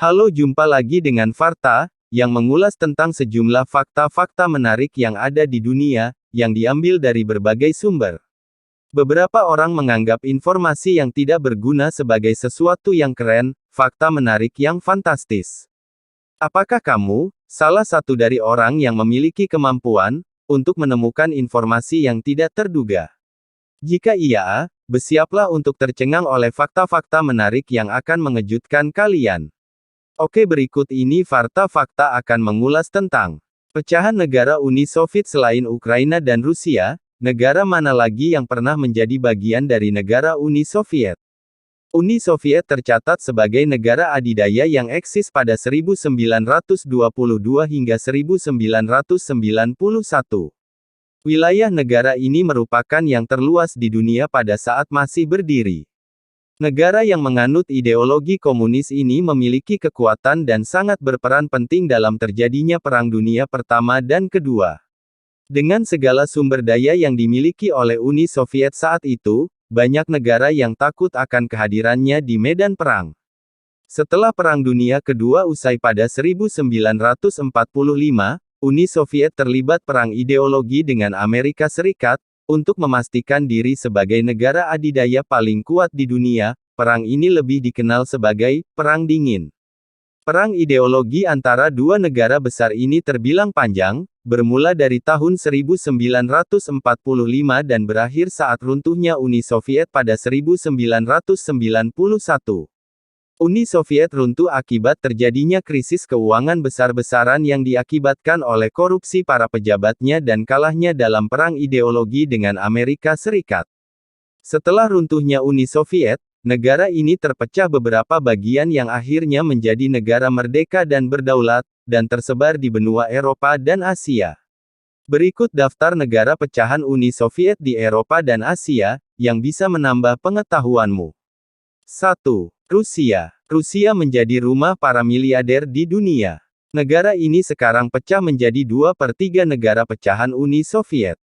Halo, jumpa lagi dengan Varta, yang mengulas tentang sejumlah fakta-fakta menarik yang ada di dunia, yang diambil dari berbagai sumber. Beberapa orang menganggap informasi yang tidak berguna sebagai sesuatu yang keren, fakta menarik yang fantastis. Apakah kamu, salah satu dari orang yang memiliki kemampuan, untuk menemukan informasi yang tidak terduga? Jika iya, bersiaplah untuk tercengang oleh fakta-fakta menarik yang akan mengejutkan kalian. Oke, berikut ini fakta-fakta akan mengulas tentang pecahan negara Uni Soviet selain Ukraina dan Rusia, negara mana lagi yang pernah menjadi bagian dari negara Uni Soviet? Uni Soviet tercatat sebagai negara adidaya yang eksis pada 1922 hingga 1991. Wilayah negara ini merupakan yang terluas di dunia pada saat masih berdiri. Negara yang menganut ideologi komunis ini memiliki kekuatan dan sangat berperan penting dalam terjadinya Perang Dunia Pertama dan Kedua. Dengan segala sumber daya yang dimiliki oleh Uni Soviet saat itu, banyak negara yang takut akan kehadirannya di medan perang. Setelah Perang Dunia Kedua usai pada 1945, Uni Soviet terlibat perang ideologi dengan Amerika Serikat, untuk memastikan diri sebagai negara adidaya paling kuat di dunia. Perang ini lebih dikenal sebagai Perang Dingin. Perang ideologi antara dua negara besar ini terbilang panjang, bermula dari tahun 1945 dan berakhir saat runtuhnya Uni Soviet pada 1991. Uni Soviet runtuh akibat terjadinya krisis keuangan besar-besaran yang diakibatkan oleh korupsi para pejabatnya dan kalahnya dalam perang ideologi dengan Amerika Serikat. Setelah runtuhnya Uni Soviet, negara ini terpecah beberapa bagian yang akhirnya menjadi negara merdeka dan berdaulat, dan tersebar di benua Eropa dan Asia. Berikut daftar negara pecahan Uni Soviet di Eropa dan Asia, yang bisa menambah pengetahuanmu. 1. Rusia. Rusia menjadi rumah para miliarder di dunia. Negara ini sekarang pecah menjadi 2/3 negara pecahan Uni Soviet.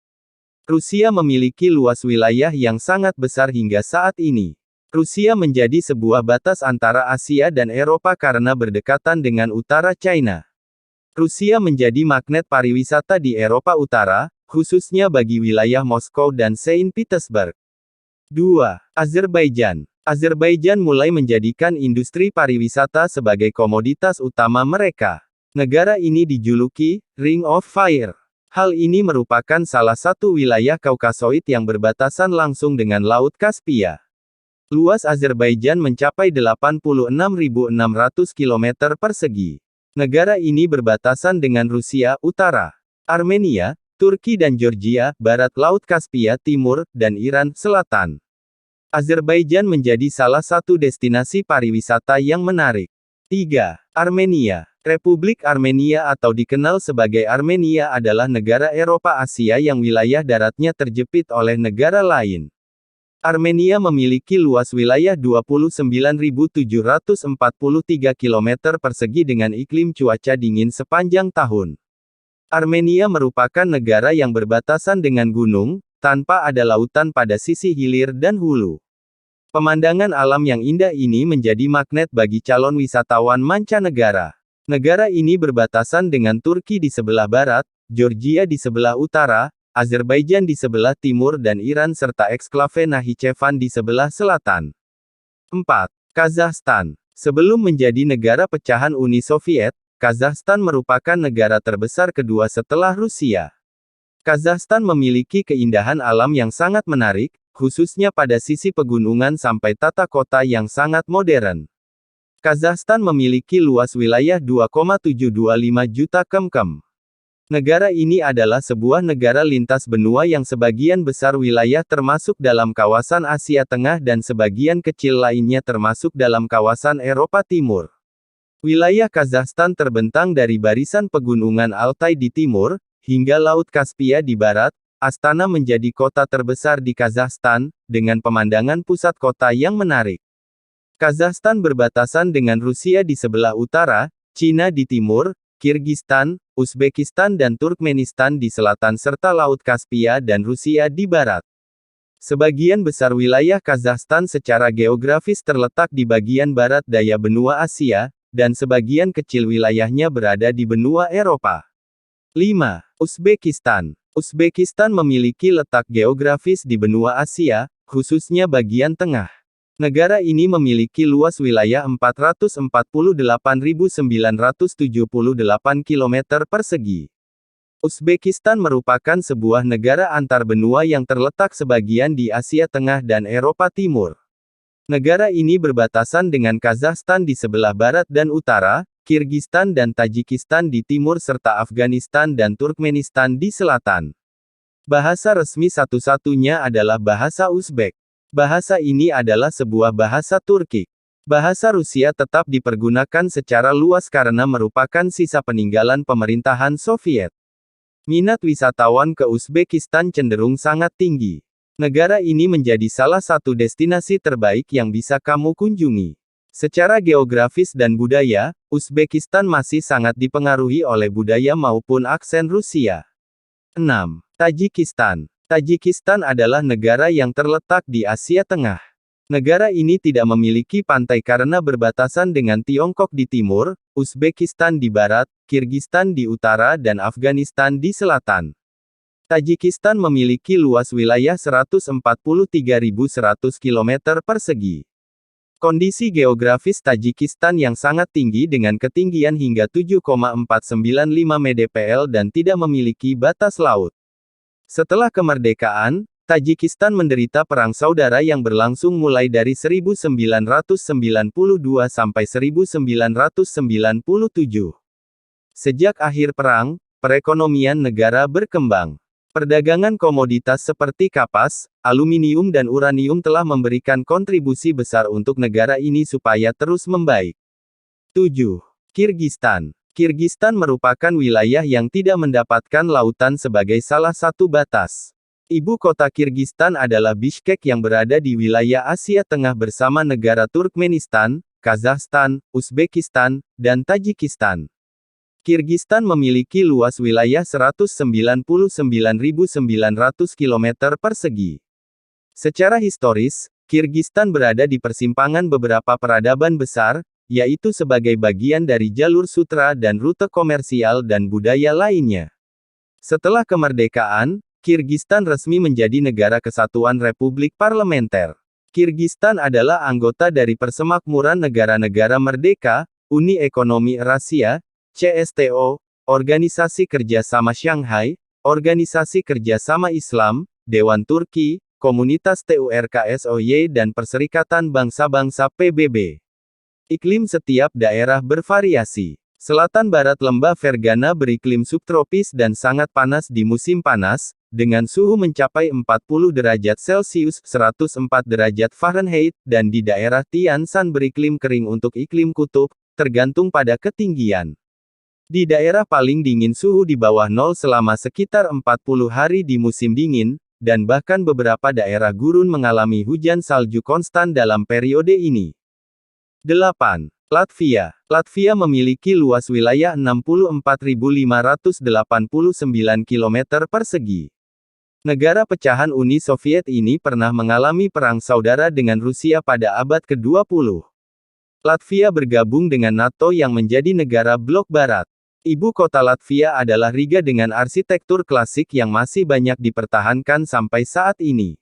Rusia memiliki luas wilayah yang sangat besar hingga saat ini. Rusia menjadi sebuah batas antara Asia dan Eropa karena berdekatan dengan utara China. Rusia menjadi magnet pariwisata di Eropa Utara, khususnya bagi wilayah Moskow dan Saint Petersburg. 2. Azerbaijan. Azerbaijan mulai menjadikan industri pariwisata sebagai komoditas utama mereka. Negara ini dijuluki Ring of Fire. Hal ini merupakan salah satu wilayah Kaukasoid yang berbatasan langsung dengan Laut Kaspia. Luas Azerbaijan mencapai 86.600 km persegi. Negara ini berbatasan dengan Rusia Utara, Armenia, Turki dan Georgia, Barat Laut Kaspia Timur, dan Iran Selatan. Azerbaijan menjadi salah satu destinasi pariwisata yang menarik. 3. Armenia. Republik Armenia atau dikenal sebagai Armenia adalah negara Eropa Asia yang wilayah daratnya terjepit oleh negara lain. Armenia memiliki luas wilayah 29.743 km persegi dengan iklim cuaca dingin sepanjang tahun. Armenia merupakan negara yang berbatasan dengan gunung, tanpa ada lautan pada sisi hilir dan hulu. Pemandangan alam yang indah ini menjadi magnet bagi calon wisatawan mancanegara. Negara ini berbatasan dengan Turki di sebelah barat, Georgia di sebelah utara, Azerbaijan di sebelah timur dan Iran serta eksklave Nakhichevan di sebelah selatan. 4. Kazakhstan. Sebelum menjadi negara pecahan Uni Soviet, Kazakhstan merupakan negara terbesar kedua setelah Rusia. Kazakhstan memiliki keindahan alam yang sangat menarik, khususnya pada sisi pegunungan sampai tata kota yang sangat modern. Kazakhstan memiliki luas wilayah 2,725 juta km². Negara ini adalah sebuah negara lintas benua yang sebagian besar wilayah termasuk dalam kawasan Asia Tengah dan sebagian kecil lainnya termasuk dalam kawasan Eropa Timur. Wilayah Kazakhstan terbentang dari barisan pegunungan Altai di timur, hingga Laut Kaspia di barat. Astana menjadi kota terbesar di Kazakhstan, dengan pemandangan pusat kota yang menarik. Kazakhstan berbatasan dengan Rusia di sebelah utara, Cina di timur, Kirgistan, Uzbekistan dan Turkmenistan di selatan serta Laut Kaspia dan Rusia di barat. Sebagian besar wilayah Kazakhstan secara geografis terletak di bagian barat daya benua Asia, dan sebagian kecil wilayahnya berada di benua Eropa. 5. Uzbekistan. Uzbekistan memiliki letak geografis di benua Asia, khususnya bagian tengah. Negara ini memiliki luas wilayah 448.978 km persegi. Uzbekistan merupakan sebuah negara antar benua yang terletak sebagian di Asia Tengah dan Eropa Timur. Negara ini berbatasan dengan Kazakhstan di sebelah barat dan utara, Kirgistan dan Tajikistan di timur serta Afghanistan dan Turkmenistan di selatan. Bahasa resmi satu-satunya adalah bahasa Uzbek. Bahasa ini adalah sebuah bahasa Turki. Bahasa Rusia tetap dipergunakan secara luas karena merupakan sisa peninggalan pemerintahan Soviet. Minat wisatawan ke Uzbekistan cenderung sangat tinggi. Negara ini menjadi salah satu destinasi terbaik yang bisa kamu kunjungi. Secara geografis dan budaya, Uzbekistan masih sangat dipengaruhi oleh budaya maupun aksen Rusia. 6. Tajikistan. Tajikistan adalah negara yang terletak di Asia Tengah. Negara ini tidak memiliki pantai karena berbatasan dengan Tiongkok di timur, Uzbekistan di barat, Kirgistan di utara dan Afghanistan di selatan. Tajikistan memiliki luas wilayah 143.100 km persegi. Kondisi geografis Tajikistan yang sangat tinggi dengan ketinggian hingga 7,495 mdpl dan tidak memiliki batas laut. Setelah kemerdekaan, Tajikistan menderita perang saudara yang berlangsung mulai dari 1992 sampai 1997. Sejak akhir perang, perekonomian negara berkembang. Perdagangan komoditas seperti kapas, aluminium dan uranium telah memberikan kontribusi besar untuk negara ini supaya terus membaik. 7. Kirgistan. Kirgistan merupakan wilayah yang tidak mendapatkan lautan sebagai salah satu batas. Ibu kota Kirgistan adalah Bishkek yang berada di wilayah Asia Tengah bersama negara Turkmenistan, Kazakhstan, Uzbekistan, dan Tajikistan. Kirgistan memiliki luas wilayah 199.900 km persegi. Secara historis, Kirgistan berada di persimpangan beberapa peradaban besar, yaitu sebagai bagian dari jalur sutra dan rute komersial dan budaya lainnya. Setelah kemerdekaan, Kirgistan resmi menjadi negara kesatuan Republik Parlementer. Kirgistan adalah anggota dari Persemakmuran Negara-Negara Merdeka, Uni Ekonomi Eurasia, CSTO, Organisasi Kerjasama Shanghai, Organisasi Kerjasama Islam, Dewan Turki, Komunitas TURKSOY dan Perserikatan Bangsa-Bangsa PBB. Iklim setiap daerah bervariasi. Selatan barat lembah Fergana beriklim subtropis dan sangat panas di musim panas, dengan suhu mencapai 40 derajat Celcius (104 derajat Fahrenheit), dan di daerah Tian Shan beriklim kering untuk iklim kutub, tergantung pada ketinggian. Di daerah paling dingin suhu di bawah nol selama sekitar 40 hari di musim dingin, dan bahkan beberapa daerah gurun mengalami hujan salju konstan dalam periode ini. 8. Latvia. Latvia memiliki luas wilayah 64.589 km persegi. Negara pecahan Uni Soviet ini pernah mengalami perang saudara dengan Rusia pada abad ke-20. Latvia bergabung dengan NATO yang menjadi negara blok barat. Ibu kota Latvia adalah Riga dengan arsitektur klasik yang masih banyak dipertahankan sampai saat ini.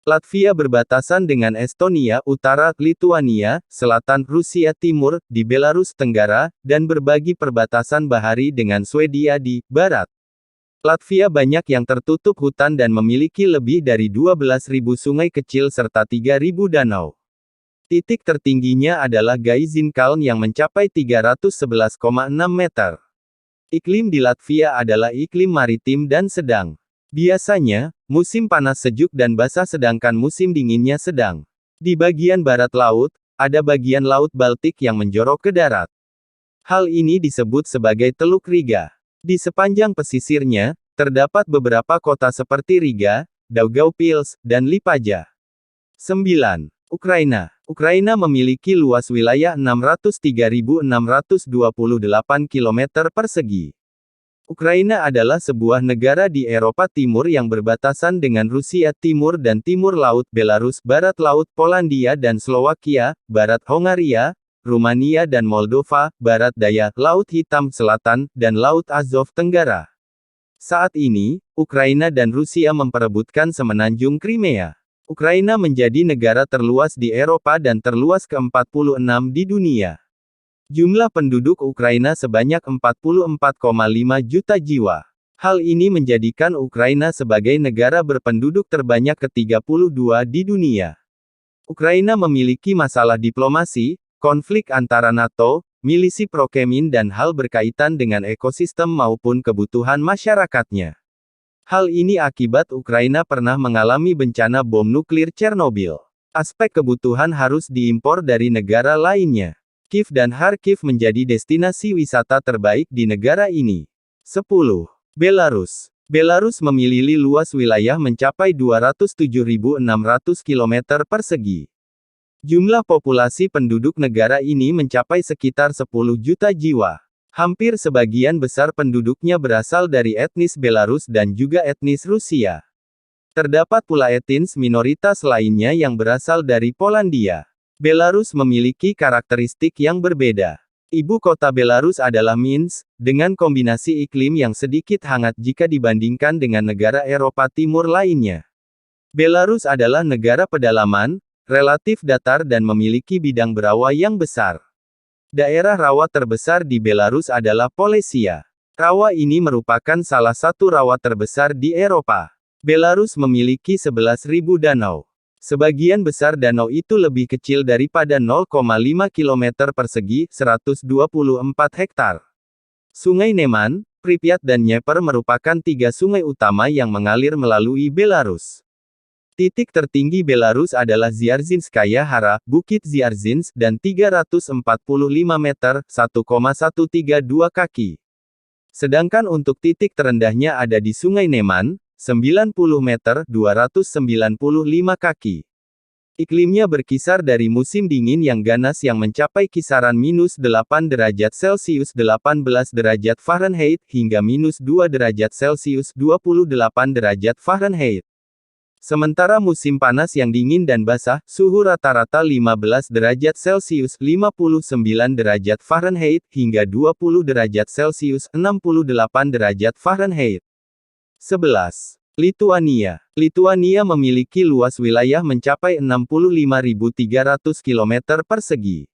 Latvia berbatasan dengan Estonia, utara, Lituania, selatan, Rusia Timur, di Belarus Tenggara, dan berbagi perbatasan bahari dengan Swedia di barat. Latvia banyak yang tertutup hutan dan memiliki lebih dari 12.000 sungai kecil serta 3.000 danau. Titik tertingginya adalah Gaizinkaln yang mencapai 311,6 meter. Iklim di Latvia adalah iklim maritim dan sedang. Biasanya, musim panas sejuk dan basah sedangkan musim dinginnya sedang. Di bagian barat laut, ada bagian Laut Baltik yang menjorok ke darat. Hal ini disebut sebagai Teluk Riga. Di sepanjang pesisirnya, terdapat beberapa kota seperti Riga, Daugavpils, dan Lipaja. 9. Ukraina. Ukraina memiliki luas wilayah 603.628 km persegi. Ukraina adalah sebuah negara di Eropa Timur yang berbatasan dengan Rusia Timur dan Timur Laut Belarus, Barat Laut Polandia dan Slowakia, Barat Hongaria, Rumania dan Moldova, Barat Daya, Laut Hitam Selatan, dan Laut Azov Tenggara. Saat ini, Ukraina dan Rusia memperebutkan semenanjung Crimea. Ukraina menjadi negara terluas di Eropa dan terluas ke-46 di dunia. Jumlah penduduk Ukraina sebanyak 44,5 juta jiwa. Hal ini menjadikan Ukraina sebagai negara berpenduduk terbanyak ke-32 di dunia. Ukraina memiliki masalah diplomasi, konflik antara NATO, milisi pro-Kremlin dan hal berkaitan dengan ekosistem maupun kebutuhan masyarakatnya. Hal ini akibat Ukraina pernah mengalami bencana bom nuklir Chernobyl. Aspek kebutuhan harus diimpor dari negara lainnya. Kiev dan Kharkiv menjadi destinasi wisata terbaik di negara ini. 10. Belarus. Belarus memiliki luas wilayah mencapai 207.600 km persegi. Jumlah populasi penduduk negara ini mencapai sekitar 10 juta jiwa. Hampir sebagian besar penduduknya berasal dari etnis Belarus dan juga etnis Rusia. Terdapat pula etnis minoritas lainnya yang berasal dari Polandia. Belarus memiliki karakteristik yang berbeda. Ibu kota Belarus adalah Minsk, dengan kombinasi iklim yang sedikit hangat jika dibandingkan dengan negara Eropa Timur lainnya. Belarus adalah negara pedalaman, relatif datar dan memiliki bidang berawa yang besar. Daerah rawa terbesar di Belarus adalah Polesia. Rawa ini merupakan salah satu rawa terbesar di Eropa. Belarus memiliki 11.000 danau. Sebagian besar danau itu lebih kecil daripada 0,5 km persegi, 124 hektar. Sungai Neman, Pripyat dan Dnieper merupakan 3 sungai utama yang mengalir melalui Belarus. Titik tertinggi Belarus adalah Dziarzinskaya Hara, Bukit Dziarzinsk, dan 345 meter, 1,132 kaki. Sedangkan untuk titik terendahnya ada di Sungai Neman, 90 meter, 295 kaki. Iklimnya berkisar dari musim dingin yang ganas yang mencapai kisaran -8 derajat Celcius 18 derajat Fahrenheit, hingga -2 derajat Celcius 28 derajat Fahrenheit. Sementara musim panas yang dingin dan basah, suhu rata-rata 15 derajat Celcius 59 derajat Fahrenheit, hingga 20 derajat Celcius 68 derajat Fahrenheit. 11. Lituania. Lituania memiliki luas wilayah mencapai 65.300 km persegi.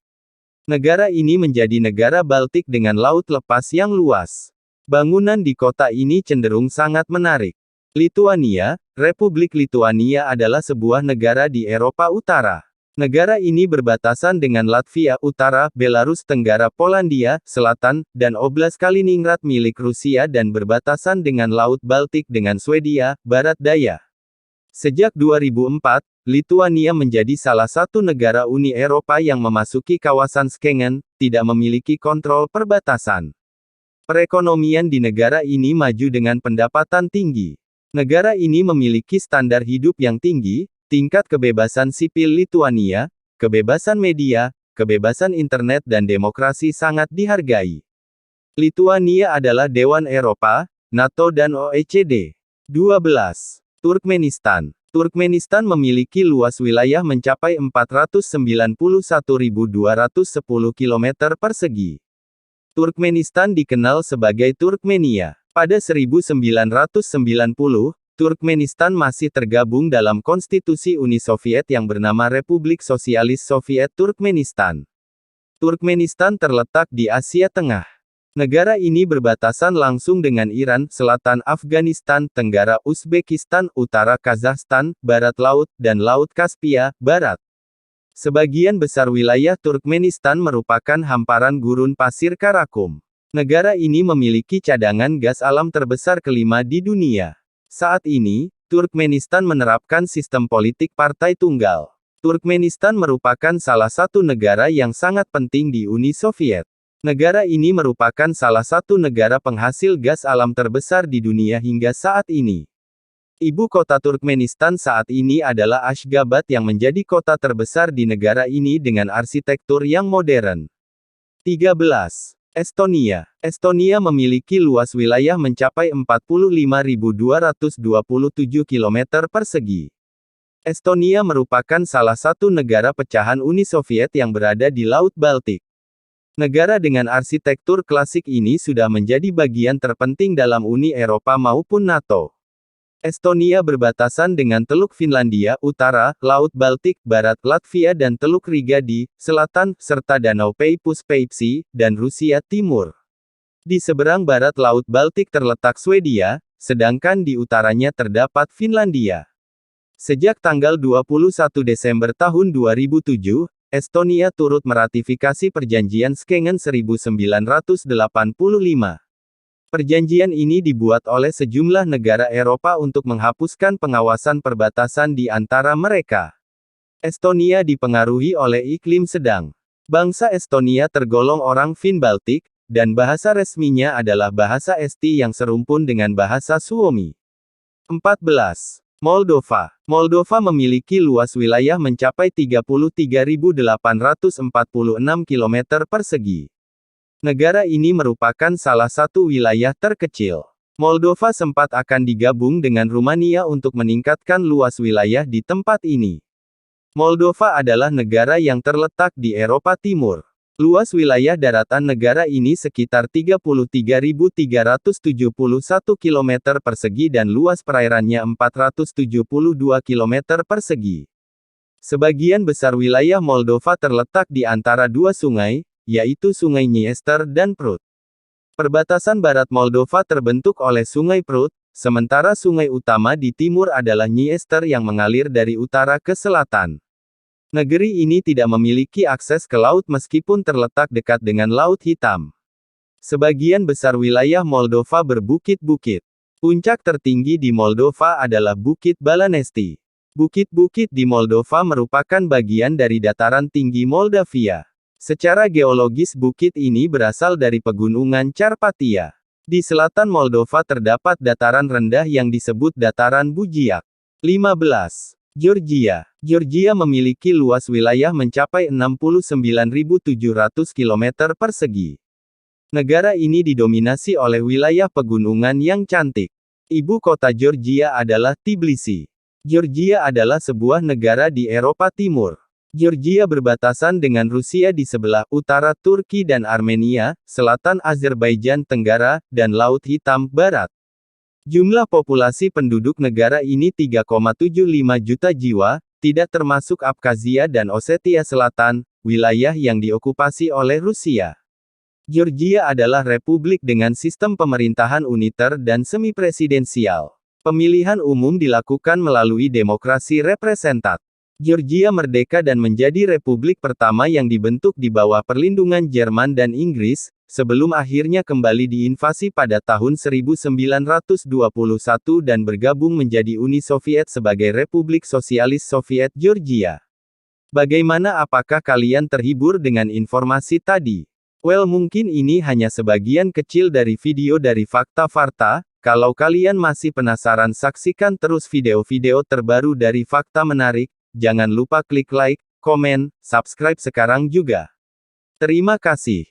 Negara ini menjadi negara Baltik dengan laut lepas yang luas. Bangunan di kota ini cenderung sangat menarik. Lituania, Republik Lituania adalah sebuah negara di Eropa Utara. Negara ini berbatasan dengan Latvia Utara, Belarus Tenggara, Polandia Selatan, dan Oblast Kaliningrad milik Rusia dan berbatasan dengan Laut Baltik dengan Swedia, Barat Daya. Sejak 2004, Lituania menjadi salah satu negara Uni Eropa yang memasuki kawasan Schengen, tidak memiliki kontrol perbatasan. Perekonomian di negara ini maju dengan pendapatan tinggi. Negara ini memiliki standar hidup yang tinggi, tingkat kebebasan sipil Lituania, kebebasan media, kebebasan internet dan demokrasi sangat dihargai. Lituania adalah Dewan Eropa, NATO dan OECD. 12. Turkmenistan. Turkmenistan memiliki luas wilayah mencapai 491.210 km persegi. Turkmenistan dikenal sebagai Turkmenia. Pada 1990, Turkmenistan masih tergabung dalam konstitusi Uni Soviet yang bernama Republik Sosialis Soviet Turkmenistan. Turkmenistan terletak di Asia Tengah. Negara ini berbatasan langsung dengan Iran, Selatan Afghanistan, Tenggara Uzbekistan, Utara Kazakhstan, Barat Laut, dan Laut Kaspia, Barat. Sebagian besar wilayah Turkmenistan merupakan hamparan gurun pasir Karakum. Negara ini memiliki cadangan gas alam terbesar kelima di dunia. Saat ini, Turkmenistan menerapkan sistem politik partai tunggal. Turkmenistan merupakan salah satu negara yang sangat penting di Uni Soviet. Negara ini merupakan salah satu negara penghasil gas alam terbesar di dunia hingga saat ini. Ibu kota Turkmenistan saat ini adalah Ashgabat yang menjadi kota terbesar di negara ini dengan arsitektur yang modern. 13. Estonia. Estonia memiliki luas wilayah mencapai 45.227 km persegi. Estonia merupakan salah satu negara pecahan Uni Soviet yang berada di Laut Baltik. Negara dengan arsitektur klasik ini sudah menjadi bagian terpenting dalam Uni Eropa maupun NATO. Estonia berbatasan dengan Teluk Finlandia, utara, Laut Baltik, barat, Latvia dan Teluk Riga di selatan, serta Danau Peipus-Peipsi, dan Rusia Timur. Di seberang barat Laut Baltik terletak Swedia, sedangkan di utaranya terdapat Finlandia. Sejak tanggal 21 Desember tahun 2007, Estonia turut meratifikasi Perjanjian Schengen 1985. Perjanjian ini dibuat oleh sejumlah negara Eropa untuk menghapuskan pengawasan perbatasan di antara mereka. Estonia dipengaruhi oleh iklim sedang. Bangsa Estonia tergolong orang Fin-Baltik, dan bahasa resminya adalah bahasa Esti yang serumpun dengan bahasa Suomi. 14. Moldova. Moldova memiliki luas wilayah mencapai 33.846 km persegi. Negara ini merupakan salah satu wilayah terkecil. Moldova sempat akan digabung dengan Rumania untuk meningkatkan luas wilayah di tempat ini. Moldova adalah negara yang terletak di Eropa Timur. Luas wilayah daratan negara ini sekitar 33.371 km persegi dan luas perairannya 472 km persegi. Sebagian besar wilayah Moldova terletak di antara dua sungai, yaitu Sungai Dniester dan Prut. Perbatasan barat Moldova terbentuk oleh Sungai Prut, sementara sungai utama di timur adalah Dniester yang mengalir dari utara ke selatan. Negeri ini tidak memiliki akses ke laut meskipun terletak dekat dengan Laut Hitam. Sebagian besar wilayah Moldova berbukit-bukit. Puncak tertinggi di Moldova adalah Bukit Balanesti. Bukit-bukit di Moldova merupakan bagian dari dataran tinggi Moldavia. Secara geologis bukit ini berasal dari pegunungan Carpathia. Di selatan Moldova terdapat dataran rendah yang disebut dataran Bujiak. 15. Georgia. Georgia memiliki luas wilayah mencapai 69.700 km persegi. Negara ini didominasi oleh wilayah pegunungan yang cantik. Ibu kota Georgia adalah Tbilisi. Georgia adalah sebuah negara di Eropa Timur. Georgia berbatasan dengan Rusia di sebelah utara Turki dan Armenia, selatan Azerbaijan Tenggara, dan Laut Hitam Barat. Jumlah populasi penduduk negara ini 3,75 juta jiwa, tidak termasuk Abkhazia dan Osetia Selatan, wilayah yang diokupasi oleh Rusia. Georgia adalah republik dengan sistem pemerintahan uniter dan semi-presidensial. Pemilihan umum dilakukan melalui demokrasi representatif. Georgia merdeka dan menjadi republik pertama yang dibentuk di bawah perlindungan Jerman dan Inggris, sebelum akhirnya kembali diinvasi pada tahun 1921 dan bergabung menjadi Uni Soviet sebagai Republik Sosialis Soviet Georgia. Bagaimana, apakah kalian terhibur dengan informasi tadi? Well, mungkin ini hanya sebagian kecil dari video dari Fakta Varta. Kalau kalian masih penasaran, saksikan terus video-video terbaru dari Fakta Menarik. Jangan lupa klik like, komen, subscribe sekarang juga. Terima kasih.